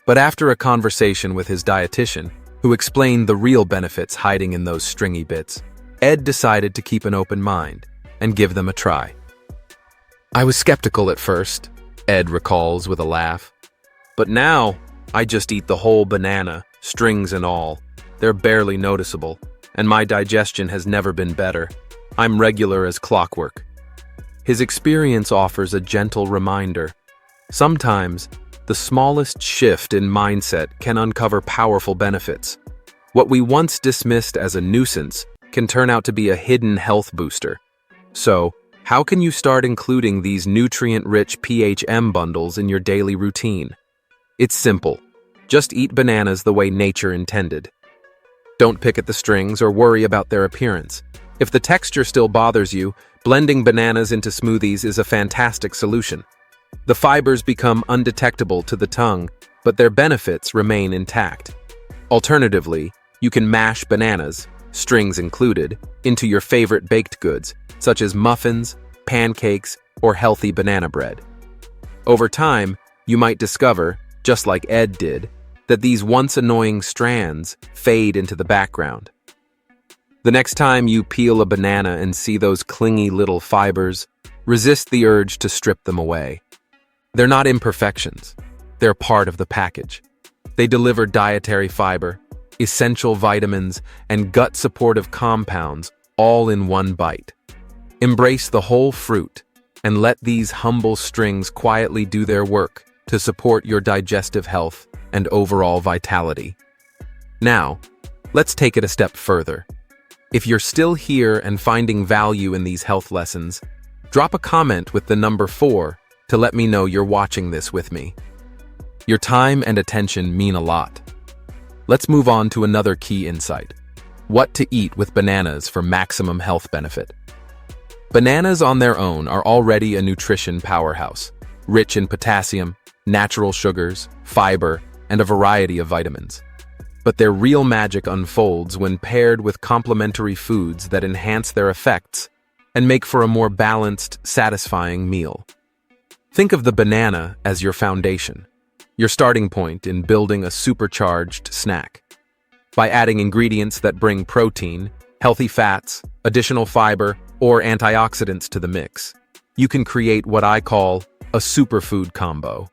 S1: But after a conversation with his dietitian, who explained the real benefits hiding in those stringy bits, Ed decided to keep an open mind. and give them a try. I was skeptical at first, Ed recalls with a laugh. But now, I just eat the whole banana, strings and all. They're barely noticeable, and my digestion has never been better. I'm regular as clockwork. His experience offers a gentle reminder. Sometimes, the smallest shift in mindset can uncover powerful benefits. What we once dismissed as a nuisance can turn out to be a hidden health booster. So, how can you start including these nutrient-rich PHM bundles in your daily routine? It's simple. Just eat bananas the way nature intended. Don't pick at the strings or worry about their appearance. If the texture still bothers you, blending bananas into smoothies is a fantastic solution. The fibers become undetectable to the tongue, but their benefits remain intact. Alternatively, you can mash bananas, strings included, into your favorite baked goods, such as muffins, pancakes, or healthy banana bread. Over time, you might discover, just like Ed did, that these once annoying strands fade into the background. The next time you peel a banana and see those clingy little fibers, resist the urge to strip them away. They're not imperfections. They're part of the package. They deliver dietary fiber, essential vitamins, and gut-supportive compounds all in one bite. Embrace the whole fruit and let these humble strings quietly do their work to support your digestive health and overall vitality. Now, let's take it a step further. If you're still here and finding value in these health lessons, drop a comment with the number 4 to let me know you're watching this with me. Your time and attention mean a lot. Let's move on to another key insight: what to eat with bananas for maximum health benefit. Bananas on their own are already a nutrition powerhouse, rich in potassium, natural sugars, fiber, and a variety of vitamins. But their real magic unfolds when paired with complementary foods that enhance their effects and make for a more balanced, satisfying meal. Think of the banana as your foundation, your starting point in building a supercharged snack. By adding ingredients that bring protein, healthy fats, additional fiber, or antioxidants to the mix, you can create what I call a superfood combo.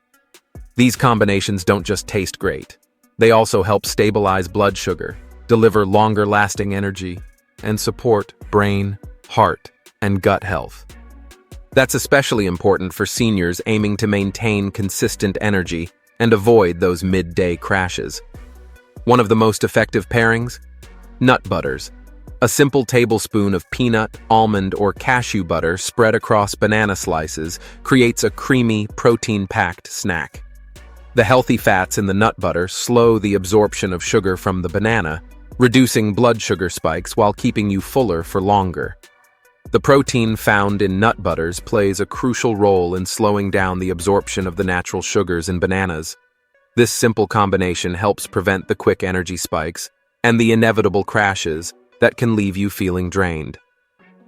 S1: These combinations don't just taste great. They also help stabilize blood sugar, deliver longer-lasting energy, and support brain, heart, and gut health. That's especially important for seniors aiming to maintain consistent energy and avoid those midday crashes. One of the most effective pairings? Nut butters. A simple tablespoon of peanut, almond, or cashew butter spread across banana slices creates a creamy, protein-packed snack. The healthy fats in the nut butter slow the absorption of sugar from the banana, reducing blood sugar spikes while keeping you fuller for longer. The protein found in nut butters plays a crucial role in slowing down the absorption of the natural sugars in bananas. This simple combination helps prevent the quick energy spikes and the inevitable crashes that can leave you feeling drained.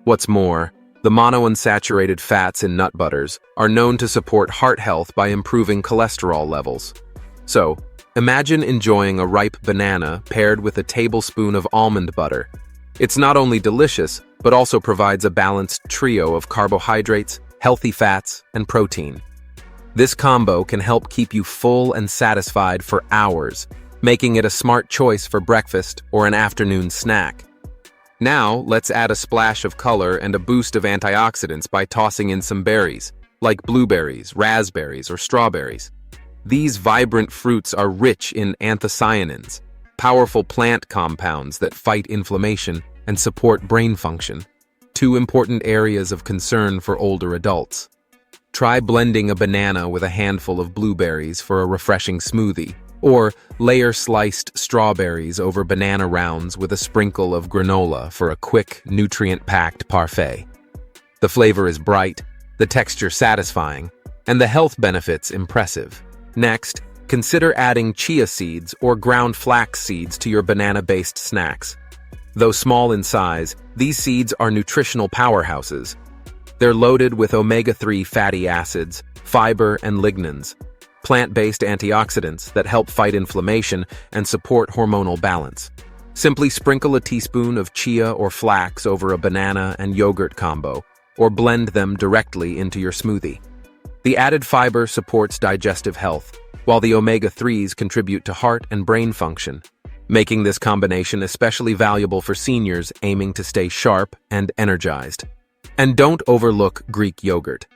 S1: What's more, the monounsaturated fats in nut butters are known to support heart health by improving cholesterol levels. So, imagine enjoying a ripe banana paired with a tablespoon of almond butter. It's not only delicious, but also provides a balanced trio of carbohydrates, healthy fats, and protein. This combo can help keep you full and satisfied for hours, making it a smart choice for breakfast or an afternoon snack. Now, let's add a splash of color and a boost of antioxidants by tossing in some berries, like blueberries, raspberries, or strawberries. These vibrant fruits are rich in anthocyanins, powerful plant compounds that fight inflammation and support brain function, 2 important areas of concern for older adults. Try blending a banana with a handful of blueberries for a refreshing smoothie, or layer sliced strawberries over banana rounds with a sprinkle of granola for a quick, nutrient-packed parfait. The flavor is bright, the texture satisfying, and the health benefits impressive. Next, consider adding chia seeds or ground flax seeds to your banana-based snacks. Though small in size, these seeds are nutritional powerhouses. They're loaded with omega-3 fatty acids, fiber, and lignans, plant-based antioxidants that help fight inflammation and support hormonal balance. Simply sprinkle a teaspoon of chia or flax over a banana and yogurt combo, or blend them directly into your smoothie. The added fiber supports digestive health, while the omega-3s contribute to heart and brain function, making this combination especially valuable for seniors aiming to stay sharp and energized. And don't overlook Greek yogurt.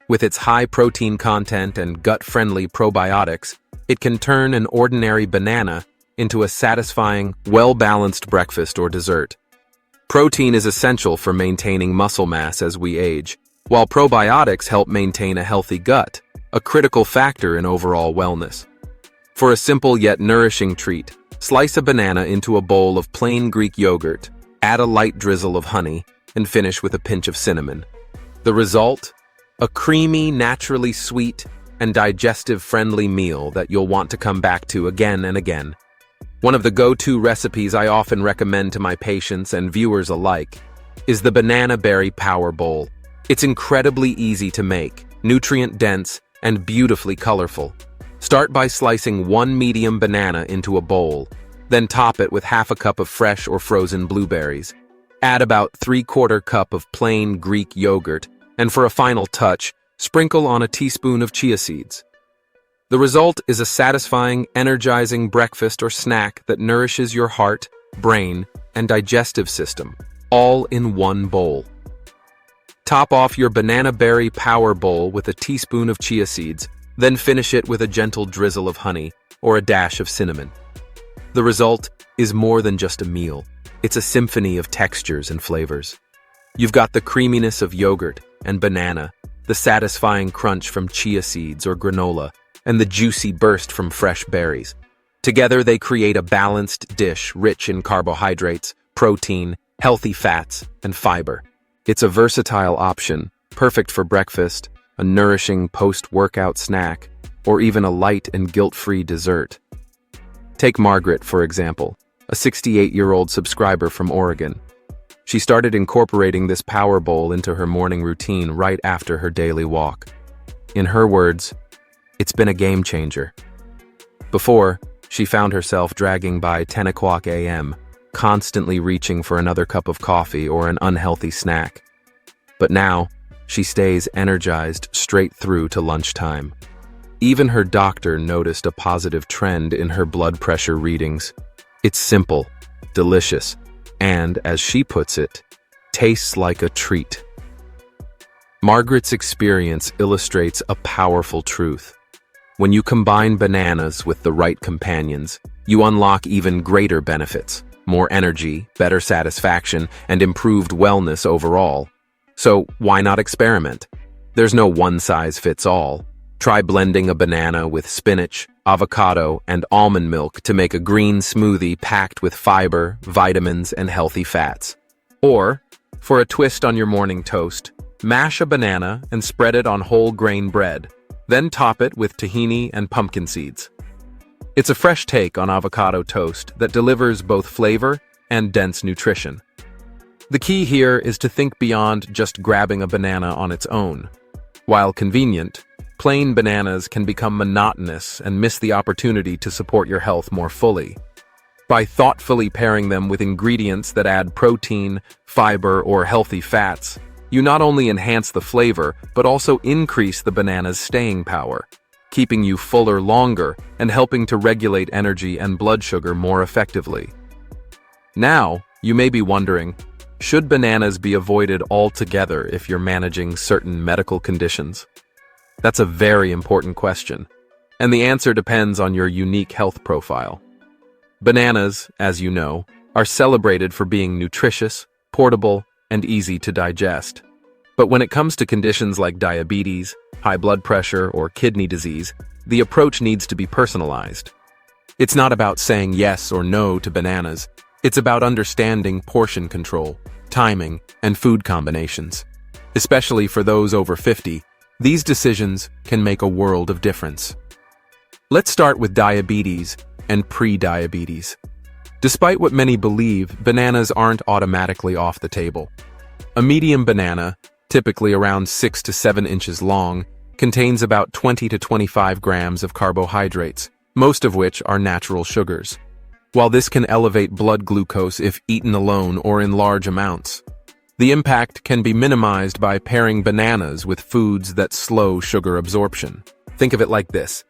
S1: With its high protein content and gut-friendly probiotics, it can turn an ordinary banana into a satisfying, well-balanced breakfast or dessert. Protein is essential for maintaining muscle mass as we age, while probiotics help maintain a healthy gut, a critical factor in overall wellness. For a simple yet nourishing treat, slice a banana into a bowl of plain Greek yogurt, add a light drizzle of honey, and finish with a pinch of cinnamon. The result? A creamy, naturally sweet, and digestive-friendly meal that you'll want to come back to again and again. One of the go-to recipes I often recommend to my patients and viewers alike is the Banana Berry Power Bowl. It's incredibly easy to make, nutrient-dense, and beautifully colorful. Start by slicing one medium banana into a bowl, then top it with half a cup of fresh or frozen blueberries. Add about 3/4 cup of plain Greek yogurt, and for a final touch, sprinkle on a teaspoon of chia seeds. The result is a satisfying, energizing breakfast or snack that nourishes your heart, brain, and digestive system, all in one bowl. Top off your Banana Berry Power Bowl with a teaspoon of chia seeds, then finish it with a gentle drizzle of honey or a dash of cinnamon. The result is more than just a meal. It's a symphony of textures and flavors. You've got the creaminess of yogurt and banana, the satisfying crunch from chia seeds or granola, and the juicy burst from fresh berries. Together, they create a balanced dish rich in carbohydrates, protein, healthy fats, and fiber. It's a versatile option, perfect for breakfast, a nourishing post-workout snack, or even a light and guilt-free dessert. Take Margaret, for example, a 68-year-old subscriber from Oregon. She started incorporating this power bowl into her morning routine right after her daily walk. In her words, "It's been a game changer." Before, she found herself dragging by 10 o'clock a.m., constantly reaching for another cup of coffee or an unhealthy snack. But now, she stays energized straight through to lunchtime. Even her doctor noticed a positive trend in her blood pressure readings. It's simple, delicious, and, as she puts it, tastes like a treat. Margaret's experience illustrates a powerful truth. When you combine bananas with the right companions, you unlock even greater benefits, more energy, better satisfaction, and improved wellness overall. So why not experiment? There's no one-size-fits-all. Try blending a banana with spinach, avocado, and almond milk to make a green smoothie packed with fiber, vitamins, and healthy fats. Or, for a twist on your morning toast, mash a banana and spread it on whole grain bread. Then top it with tahini and pumpkin seeds. It's a fresh take on avocado toast that delivers both flavor and dense nutrition. The key here is to think beyond just grabbing a banana on its own. While convenient, plain bananas can become monotonous and miss the opportunity to support your health more fully. By thoughtfully pairing them with ingredients that add protein, fiber, or healthy fats, you not only enhance the flavor, but also increase the banana's staying power, keeping you fuller longer and helping to regulate energy and blood sugar more effectively. Now, you may be wondering, should bananas be avoided altogether if you're managing certain medical conditions? That's a very important question, and the answer depends on your unique health profile. Bananas, as you know, are celebrated for being nutritious, portable, and easy to digest. But when it comes to conditions like diabetes, high blood pressure, or kidney disease, the approach needs to be personalized. It's not about saying yes or no to bananas. It's about understanding portion control, timing, and food combinations. Especially for those over 50, these decisions can make a world of difference. Let's start with diabetes and pre-diabetes. Despite what many believe, bananas aren't automatically off the table. A medium banana, typically around 6 to 7 inches long, contains about 20 to 25 grams of carbohydrates, most of which are natural sugars. While this can elevate blood glucose if eaten alone or in large amounts, The impact can be minimized by pairing bananas with foods that slow sugar absorption. Think of it like this.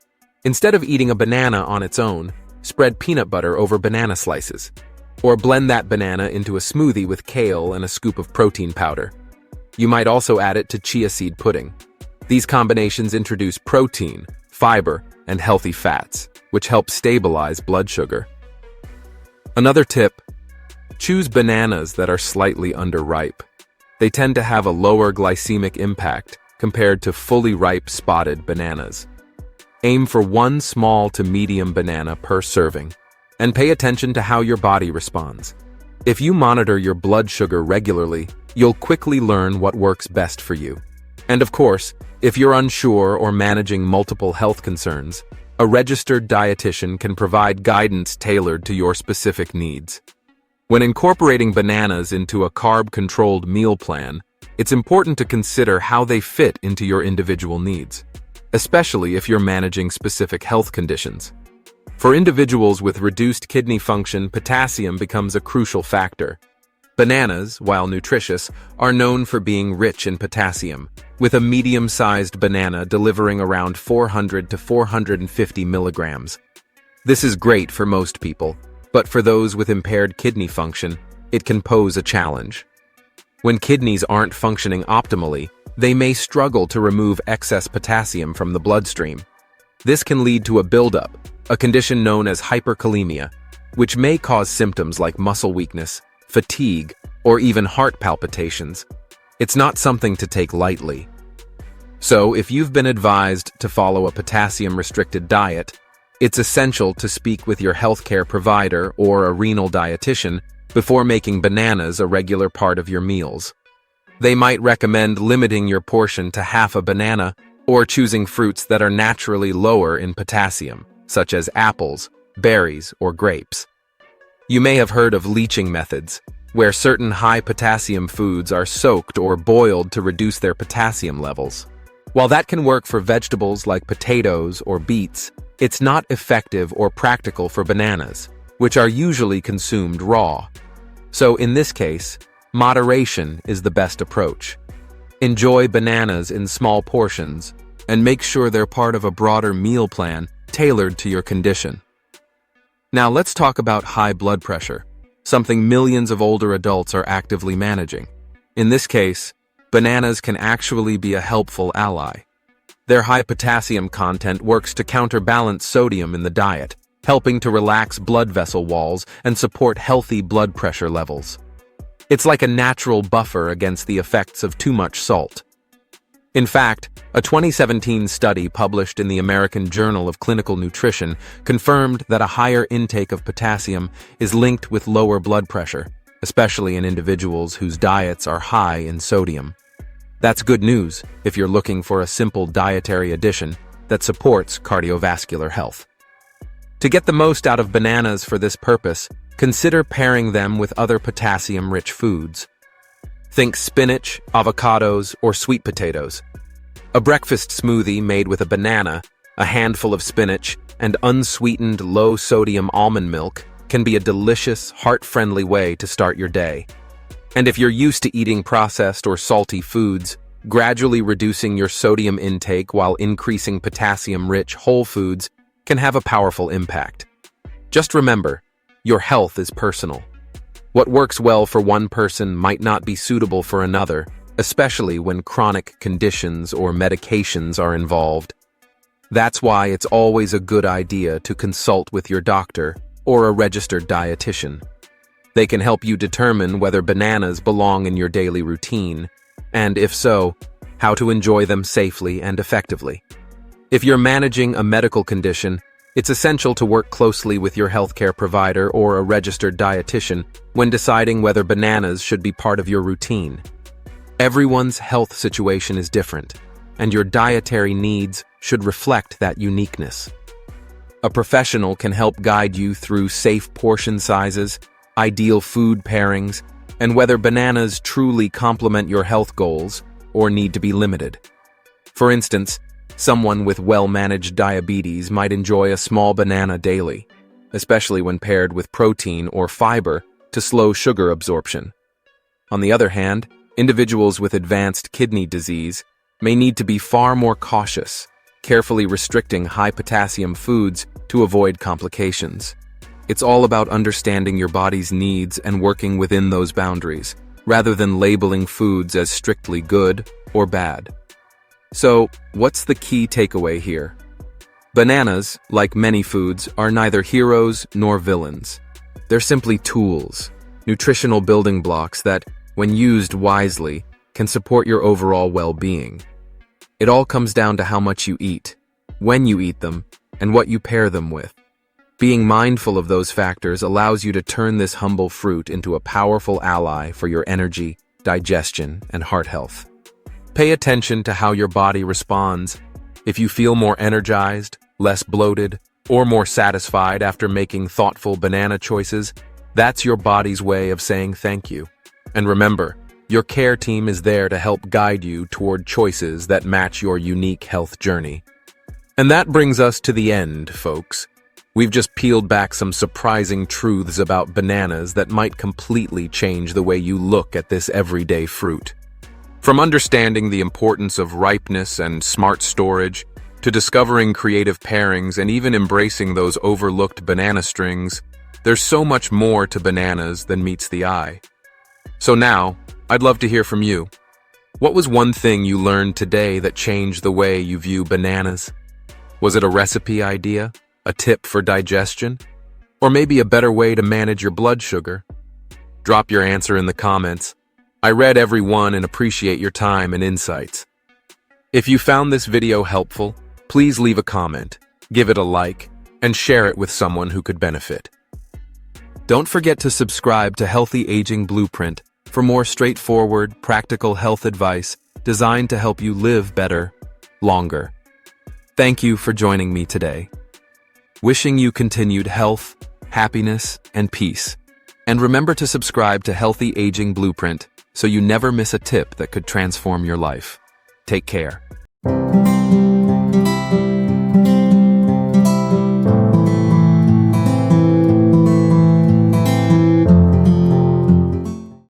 S1: Instead of eating a banana on its own, spread peanut butter over banana slices. Or blend that banana into a smoothie with kale and a scoop of protein powder. You might also add it to chia seed pudding. These combinations introduce protein, fiber, and healthy fats, which help stabilize blood sugar. Another tip: choose bananas that are slightly underripe. They tend to have a lower glycemic impact compared to fully ripe spotted bananas. Aim for 1 small to medium banana per serving, and pay attention to how your body responds. If you monitor your blood sugar regularly, you'll quickly learn what works best for you. And of course, if you're unsure or managing multiple health concerns, a registered dietitian can provide guidance tailored to your specific needs. When incorporating bananas into a carb-controlled meal plan, it's important to consider how they fit into your individual needs, especially if you're managing specific health conditions. For individuals with reduced kidney function, potassium becomes a crucial factor. Bananas, while nutritious, are known for being rich in potassium, with a medium-sized banana delivering around 400 to 450 milligrams. This is great for most people, but for those with impaired kidney function, it can pose a challenge. When kidneys aren't functioning optimally, they may struggle to remove excess potassium from the bloodstream. This can lead to a buildup, a condition known as hyperkalemia, which may cause symptoms like muscle weakness, fatigue, or even heart palpitations. It's not something to take lightly. So, if you've been advised to follow a potassium-restricted diet, it's essential to speak with your healthcare provider or a renal dietitian before making bananas a regular part of your meals. They might recommend limiting your portion to half a banana or choosing fruits that are naturally lower in potassium, such as apples, berries, or grapes. You may have heard of leaching methods, where certain high-potassium foods are soaked or boiled to reduce their potassium levels. While that can work for vegetables like potatoes or beets, it's not effective or practical for bananas, which are usually consumed raw. So in this case, moderation is the best approach. Enjoy bananas in small portions, and make sure they're part of a broader meal plan tailored to your condition. Now let's talk about high blood pressure, something millions of older adults are actively managing. In this case, bananas can actually be a helpful ally. Their high potassium content works to counterbalance sodium in the diet, helping to relax blood vessel walls and support healthy blood pressure levels. It's like a natural buffer against the effects of too much salt. In fact, a 2017 study published in the American Journal of Clinical Nutrition confirmed that a higher intake of potassium is linked with lower blood pressure, especially in individuals whose diets are high in sodium. That's good news if you're looking for a simple dietary addition that supports cardiovascular health. To get the most out of bananas for this purpose, consider pairing them with other potassium-rich foods. Think spinach, avocados, or sweet potatoes. A breakfast smoothie made with a banana, a handful of spinach, and unsweetened low-sodium almond milk can be a delicious, heart-friendly way to start your day. And if you're used to eating processed or salty foods, gradually reducing your sodium intake while increasing potassium-rich whole foods can have a powerful impact. Just remember, your health is personal. What works well for one person might not be suitable for another, especially when chronic conditions or medications are involved. That's why it's always a good idea to consult with your doctor or a registered dietitian. They can help you determine whether bananas belong in your daily routine, and if so, how to enjoy them safely and effectively. If you're managing a medical condition, it's essential to work closely with your healthcare provider or a registered dietitian when deciding whether bananas should be part of your routine. Everyone's health situation is different, and your dietary needs should reflect that uniqueness. A professional can help guide you through safe portion sizes, ideal food pairings, and whether bananas truly complement your health goals or need to be limited. For instance, someone with well-managed diabetes might enjoy a small banana daily, especially when paired with protein or fiber to slow sugar absorption. On the other hand, Individuals with advanced kidney disease may need to be far more cautious, carefully restricting high-potassium foods to avoid complications. It's all about understanding your body's needs and working within those boundaries, rather than labeling foods as strictly good or bad. So, what's the key takeaway here? Bananas, like many foods, are neither heroes nor villains. They're simply tools, nutritional building blocks that, when used wisely, can support your overall well-being. It all comes down to how much you eat, when you eat them, and what you pair them with. Being mindful of those factors allows you to turn this humble fruit into a powerful ally for your energy, digestion, and heart health. Pay attention to how your body responds. If you feel more energized, less bloated, or more satisfied after making thoughtful banana choices, that's your body's way of saying thank you. And remember, your care team is there to help guide you toward choices that match your unique health journey. And that brings us to the end, folks. We've just peeled back some surprising truths about bananas that might completely change the way you look at this everyday fruit. From understanding the importance of ripeness and smart storage, to discovering creative pairings and even embracing those overlooked banana strings, there's so much more to bananas than meets the eye. So now, I'd love to hear from you. What was one thing you learned today that changed the way you view bananas? Was it a recipe idea? A tip for digestion? Or maybe a better way to manage your blood sugar? Drop your answer in the comments. I read every one and appreciate your time and insights. If you found this video helpful, please leave a comment, give it a like, and share it with someone who could benefit. Don't forget to subscribe to Healthy Aging Blueprint for more straightforward, practical health advice designed to help you live better, longer. Thank you for joining me today. Wishing you continued health, happiness, and peace. And remember to subscribe to Healthy Aging Blueprint so you never miss a tip that could transform your life. Take care.